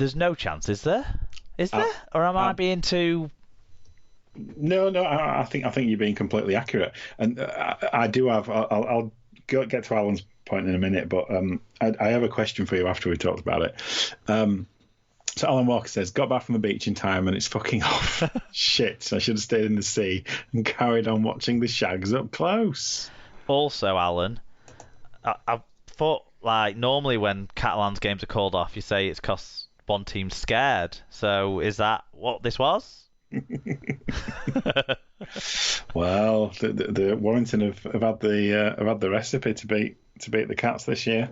there's no chance, is there? Is there? Or am I being too... No, I think you're being completely accurate. And I do have... I'll get to Alan's point in a minute, but I have a question for you after we talked about it. So Alan Walker says, got back from the beach in time and it's fucking off. Shit, I should have stayed in the sea and carried on watching the shags up close. Also, Alan, I thought, like, normally when Catalan's games are called off, you say it's because one team's scared. So is that what this was? Well, the Warrington have had the recipe to beat the Cats this year.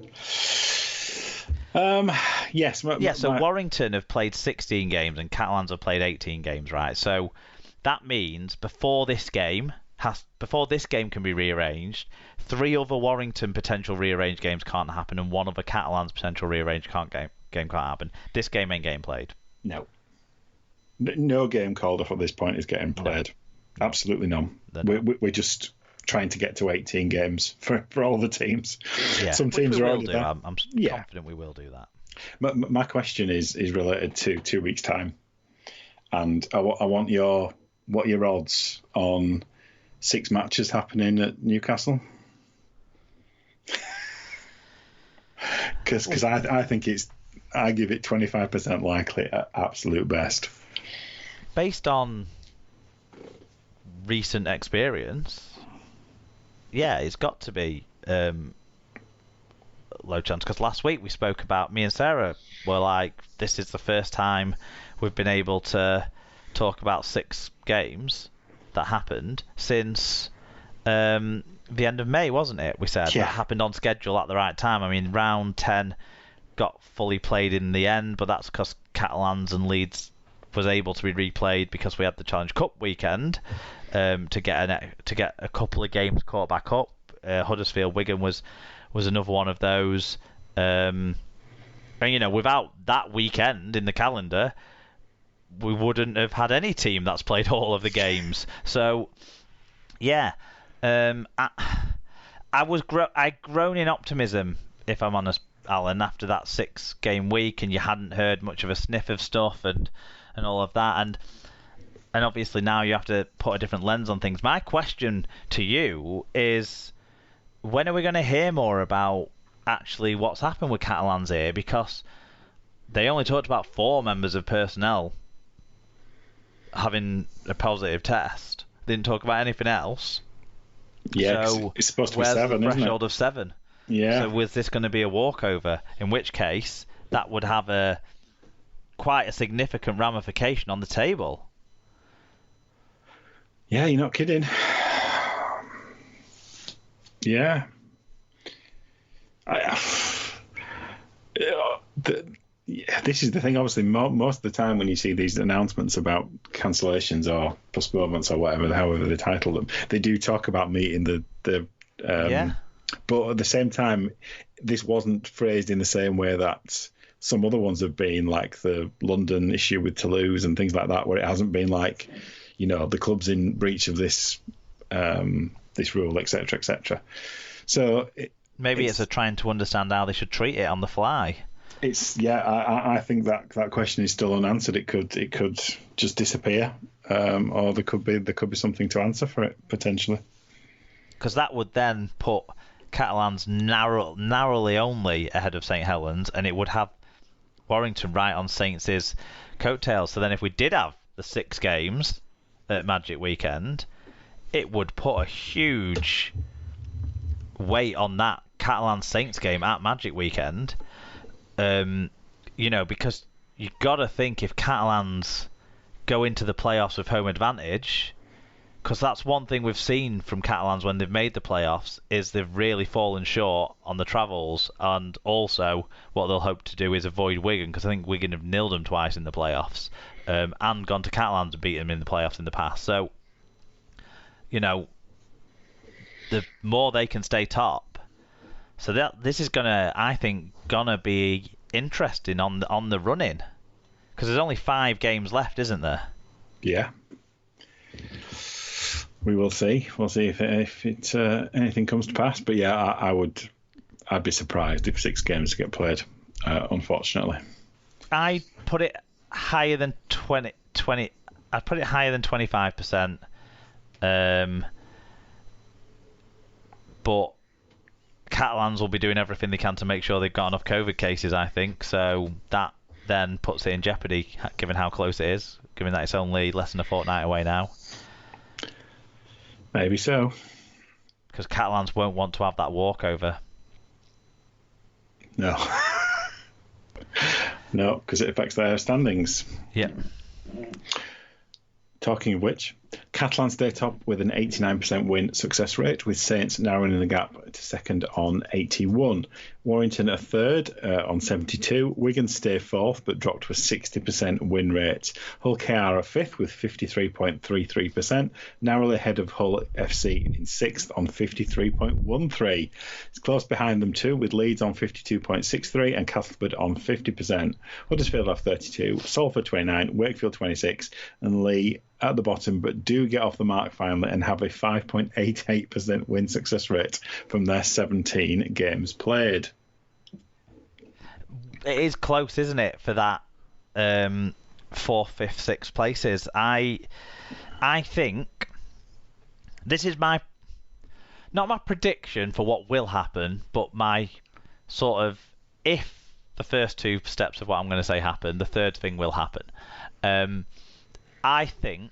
Yes. So Warrington have played 16 games and Catalans have played 18 games, right? So that means before this game can be rearranged, 3 other Warrington potential rearranged games can't happen, and 1 other Catalans potential rearranged game can't happen. This game ain't getting played. No game called off at this point is getting played. No. Absolutely none. We're just trying to get to 18 games for all the teams. Yeah. Some teams are already there. I'm confident we will do that. My question is related to 2 weeks' time, and I want what are your odds on 6 matches happening at Newcastle? Because I think I give it 25% likely at absolute best. Based on recent experience, yeah, it's got to be low chance. Because last week we spoke about, me and Sarah were like, this is the first time we've been able to talk about 6 games that happened since the end of May, wasn't it? We said that happened on schedule at the right time. I mean, round 10 got fully played in the end, but that's because Catalans and Leeds was able to be replayed because we had the Challenge Cup weekend to get a couple of games caught back up. Huddersfield Wigan was another one of those. And without that weekend in the calendar, we wouldn't have had any team that's played all of the games. So yeah, I grown in optimism, if I'm honest, Alan, after that 6-game week, and you hadn't heard much of a sniff of stuff and all of that, and obviously now you have to put a different lens on things. My question to you is, when are we going to hear more about actually what's happened with Catalans here? Because they only talked about 4 members of personnel having a positive test. They didn't talk about anything else. Yeah, so it's supposed to be 7, isn't it? Threshold of 7. Yeah. So was this going to be a walkover? In which case, that would have quite a significant ramification on the table. Yeah, you're not kidding. Yeah. This is the thing. Obviously, most of the time when you see these announcements about cancellations or postponements or whatever, however they title them, they do talk about meeting the But at the same time, this wasn't phrased in the same way that some other ones have been, like the London issue with Toulouse and things like that, where it hasn't been like, the club's in breach of this this rule, etc., etc. So maybe it's a trying to understand how they should treat it on the fly. I think that question is still unanswered. It could just disappear, or there could be something to answer for it potentially. Because that would then put Catalans narrowly only ahead of St Helens, and it would have Warrington right on Saints' coattails. So then if we did have the 6 games at Magic Weekend, it would put a huge weight on that Catalan-Saints game at Magic Weekend. Because you've got to think, if Catalans go into the playoffs with home advantage, because that's one thing we've seen from Catalans when they've made the playoffs, is they've really fallen short on the travels, and also what they'll hope to do is avoid Wigan, because I think Wigan have nilled them twice in the playoffs, and gone to Catalans and beat them in the playoffs in the past. So, the more they can stay top. So this is I think gonna be interesting on the run-in, because there's only 5 games left, isn't there? Yeah. We will see. We'll see if anything comes to pass. But yeah, I'd be surprised if 6 games get played. Unfortunately. I put it higher than 20. I'd put it higher than 25%. But Catalans will be doing everything they can to make sure they've got enough COVID cases, I think. So that then puts it in jeopardy, given how close it is, given that it's only less than a fortnight away now. Maybe so. Because Catalans won't want to have that walkover. No. No, because it affects their standings. Yep. Talking of which, Catalans stay top with an 89% win success rate, with Saints narrowing the gap to second on 81. Warrington are third on 72. Wigan stay fourth but dropped to a 60% win rate. Hull KR are fifth with 53.33%, narrowly ahead of Hull FC in sixth on 53.13. It's close behind them too, with Leeds on 52.63 and Castleford on 50%. Huddersfield have 32, Salford 29, Wakefield 26, and Lee at the bottom, but do get off the mark finally and have a 5.88% win success rate from their 17 games played. It is close, isn't it, for that 4th, 5th, 6th places. I think this is not my prediction for what will happen, but my sort of, if the first two steps of what I'm going to say happen, the third thing will happen. I think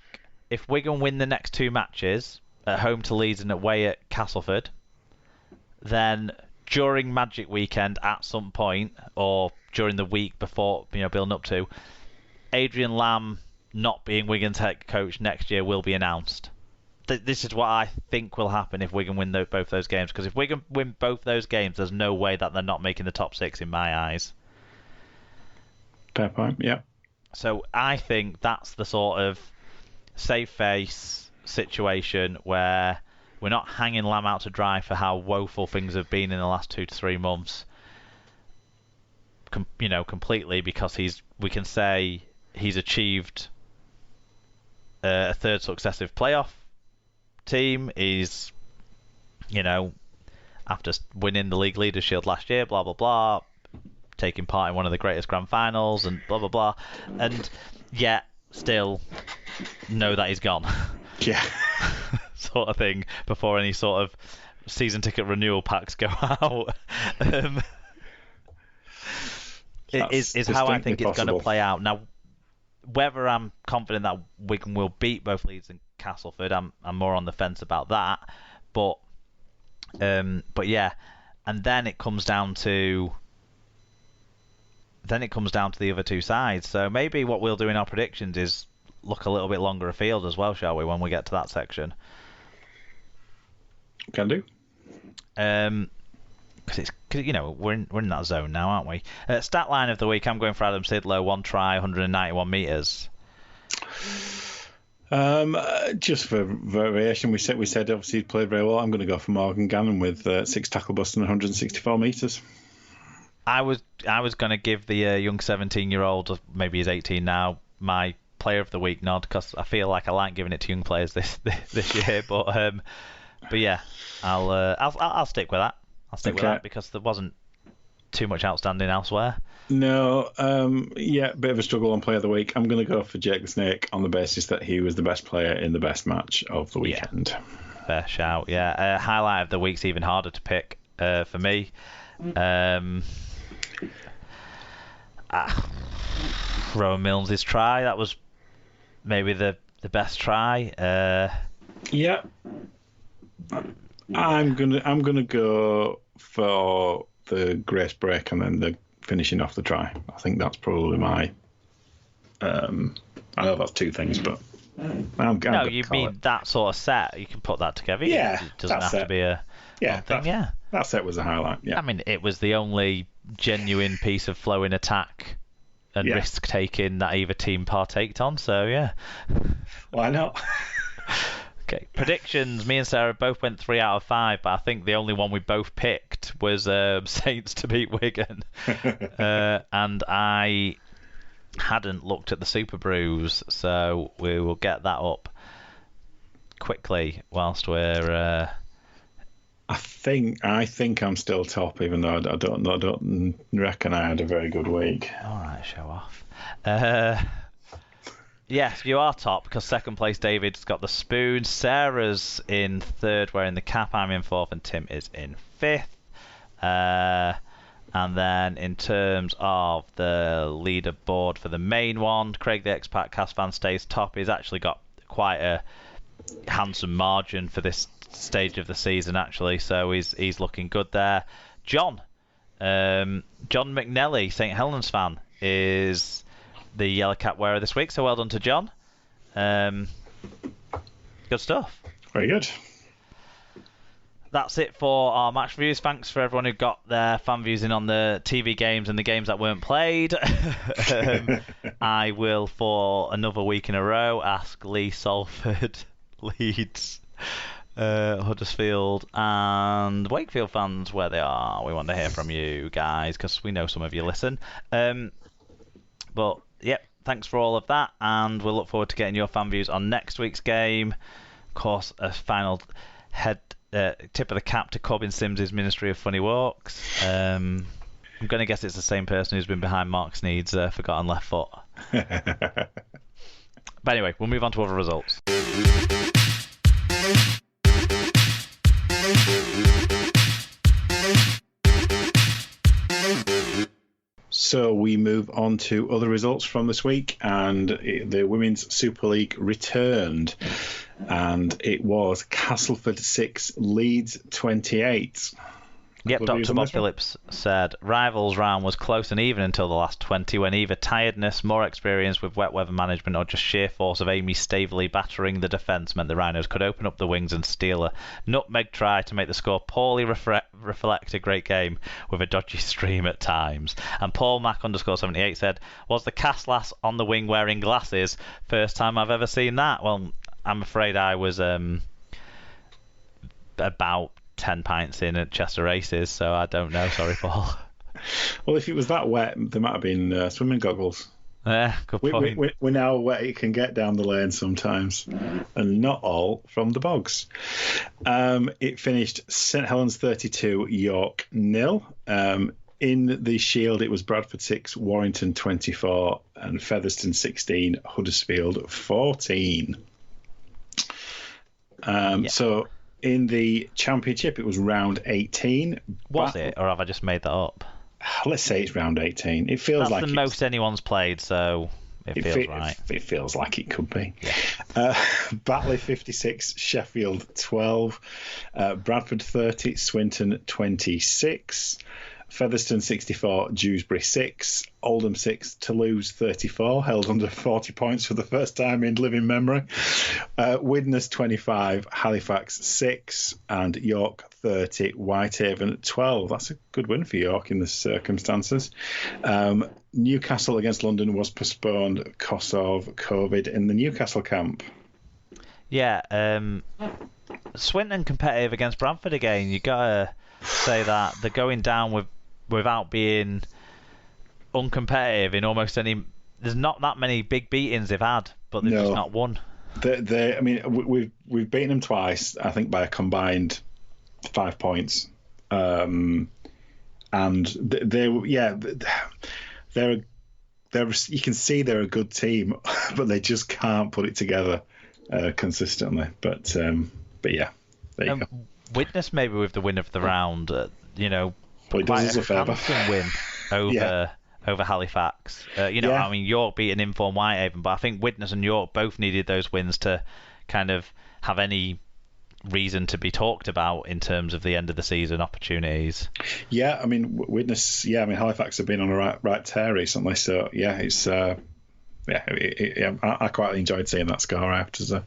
if Wigan win the next two matches at home to Leeds and away at Castleford, then during Magic Weekend at some point, or during the week before, building up to, Adrian Lamb not being Wigan's head coach next year will be announced. This is what I think will happen if Wigan win both those games, because if Wigan win both those games, there's no way that they're not making the top six in my eyes. Fair point, yeah. So I think that's the sort of save face situation where we're not hanging Lamb out to dry for how woeful things have been in the last 2 to 3 months. Completely, because we can say he's achieved a third successive playoff team. He's, after winning the League Leaders' Shield last year, blah blah blah, taking part in one of the greatest grand finals and blah blah blah, and yet still know that he's gone. Yeah. Sort of thing, before any sort of season ticket renewal packs go out. Is how I think it's going to play out. Now, whether I'm confident that Wigan will beat both Leeds and Castleford, I'm more on the fence about that. But yeah, and then it comes down to the other two sides. So maybe what we'll do in our predictions is look a little bit longer afield as well, shall we, when we get to that section? Can do. Because we're in that zone now, aren't we? Stat line of the week, I'm going for Adam Sidlow, 1 try, 191 metres. Just for variation, we said obviously he played very well. I'm going to go for Morgan Gannon with 6 tackle busts and 164 metres. I was going to give the young 17-year-old, maybe he's 18 now, my player of the week nod, because I feel like I like giving it to young players this year. But yeah, I'll stick with that. I'll stick with that because there wasn't too much outstanding elsewhere. No, bit of a struggle on player of the week. I'm going to go for Jake the Snake on the basis that he was the best player in the best match of the weekend. Yeah. Fair shout, yeah. Highlight of the week's even harder to pick for me. Rowan Milnes' try, that was maybe the best try. Yeah. I'm gonna go for the grace break and then the finishing off the try. I think that's probably my. I know that's two things, but you mean that sort of set? You can put that together. Yeah, it doesn't have to be a thing. Yeah, that set was a highlight. Yeah, I mean it was the only genuine piece of flowing attack and risk taking that either team partaked on. So yeah, why not? Okay, predictions. Me and Sarah both went 3 out of 5, but I think the only one we both picked was Saints to beat Wigan. And I hadn't looked at the Super Brews, so we will get that up quickly whilst we're I think I'm still top, even though I don't reckon I had a very good week. All right, show off. Yes, you are top because second place David's got the spoon. Sarah's in third, wearing the cap. I'm in fourth, and Tim is in fifth. And then in terms of the leaderboard for the main one, Craig the Expat Cast fan stays top. He's actually got quite a handsome margin for this stage of the season, actually, so he's looking good there. John McNelly, St Helens fan, is the yellow cap wearer this week, so well done to John. Good stuff. Very good. That's it for our match reviews. Thanks for everyone who got their fan views in on the TV games and the games that weren't played. I will, for another week in a row, ask Lee, Salford, Leeds, Huddersfield and Wakefield fans where they are. We want to hear from you guys because we know some of you listen. But yep, thanks for all of that, and we'll look forward to getting your fan views on next week's game. Of course, a final tip of the cap to Corbin Sims' Ministry of Funny Walks. I'm going to guess it's the same person who's been behind Mark Sneed's Forgotten Left Foot. But anyway, we'll move on to other results. So we move on to other results from this week, and the Women's Super League returned, and it was Castleford 6, Leeds 28. Yep, Dr. Bob Phillips said, Rivals round was close and even until the last 20, when either tiredness, more experience with wet weather management, or just sheer force of Amy Staveley battering the defence meant the Rhinos could open up the wings and steal a nutmeg try to make the score poorly reflect a great game with a dodgy stream at times. And Paul Mac _78 said, was the cast lass on the wing wearing glasses? First time I've ever seen that. Well, I'm afraid I was about 10 pints in at Chester Races, so I don't know. Sorry, Paul. Well, if it was that wet, there might have been swimming goggles. Yeah, good point. We're now wet it can get down the lane sometimes, and not all from the bogs. It finished St Helens 32, York 0. In the Shield, it was Bradford 6, Warrington 24, and Featherstone 16, Huddersfield 14. So in the Championship, it was round 18. Was it, or have I just made that up? Let's say it's round 18. It feels That's like the most anyone's played, so it feels right. It feels like it could be. Yeah. Batley 56, Sheffield 12, Bradford 30, Swinton 26, Featherstone 64, Dewsbury 6, Oldham 6, Toulouse 34, held under 40 points for the first time in living memory. Widnes 25, Halifax 6, and York 30, Whitehaven 12. That's a good win for York in the circumstances. Newcastle against London was postponed because of COVID in the Newcastle camp. Yeah, Swinton competitive against Bradford again. You gotta say that they're going down without being uncompetitive in almost any. There's not that many big beatings they've had, but they've just not won. I mean, we've beaten them twice, I think, by a combined 5 points, and they're you can see they're a good team, but they just can't put it together consistently. But yeah, there you go. Widnes maybe with the win of the round, But it quite does us a handsome win over Halifax. I mean, York beating Inform Whitehaven, but I think Widnes and York both needed those wins to kind of have any reason to be talked about in terms of the end of the season opportunities. Yeah, I mean, Widnes. Yeah, I mean, Halifax have been on a right tear recently, so yeah, it's. I quite enjoyed seeing that score, I have to say.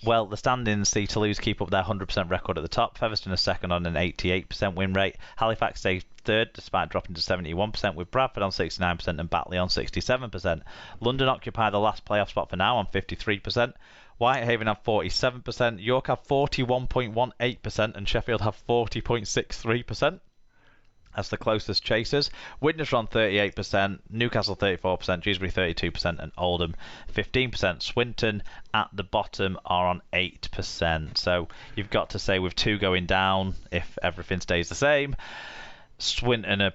Well, the standings see Toulouse keep up their 100% record at the top. Featherstone is second on an 88% win rate. Halifax stays third despite dropping to 71%, with Bradford on 69% and Batley on 67%. London occupy the last playoff spot for now on 53%. Whitehaven have 47%, York have 41.18%, and Sheffield have 40.63%. as the closest chasers. Widnes are on 38%, Newcastle 34%, Dewsbury 32%, and Oldham 15%. Swinton at the bottom are on 8%. So you've got to say with 2 going down, if everything stays the same, Swinton are